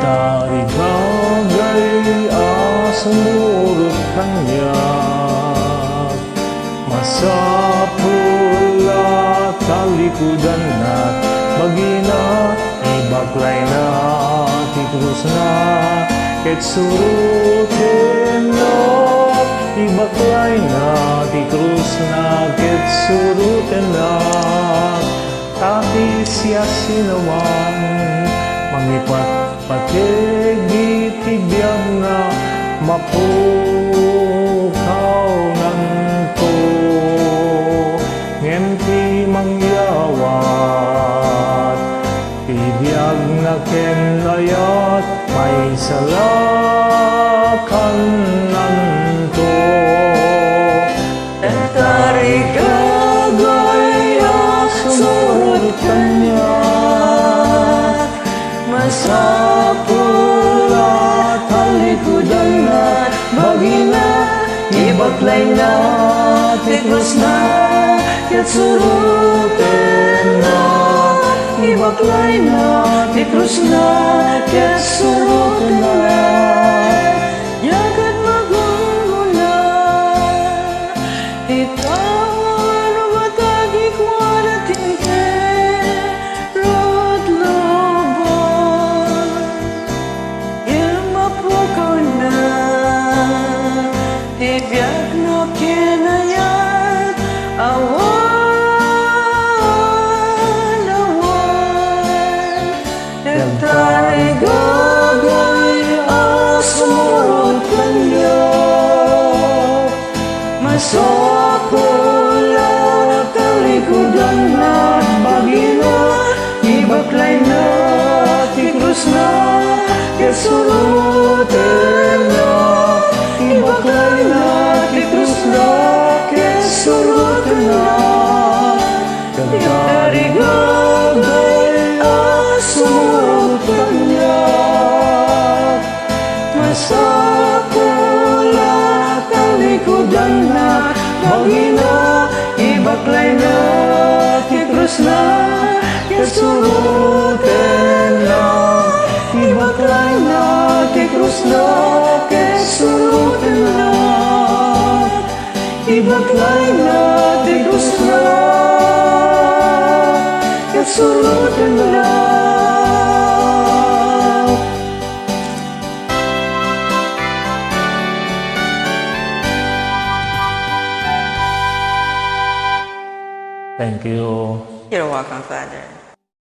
Dari bagai asam urut kanyak, masa pula taliku dan nak bagina ibaklay na tikrus na ket surutin na ibaklay na tikrus na ket surutin na tapi siya sinawan mangipat pategi tibiyag na mapukaw nanto ngempi mangyawat tibiyag na kenlayat may salakan nanto etari kagaya surut kanya masa pula talikudan na bagina ibaklay na tikrus na ket surutin na ibaklay na tikrus na ket surutin na yakat magmula itawan batagi kuana tingke rot lobon ilma pukaw na tibiyag no kinayat awan awan etari gagay asumurot kanyak masa pula talikudan na bagina ibaklay na tikrus na ket surutin na ibaklay na tikrus na ket surutin na dari gagay asumurot kanyak masa pula talikudan na bagina ibaklay na tikrus na ket surutin na ibaklay na tikrus na ket surutin na ibaklay na tikrus na ket surutin na. Thank you. You're welcome, Father.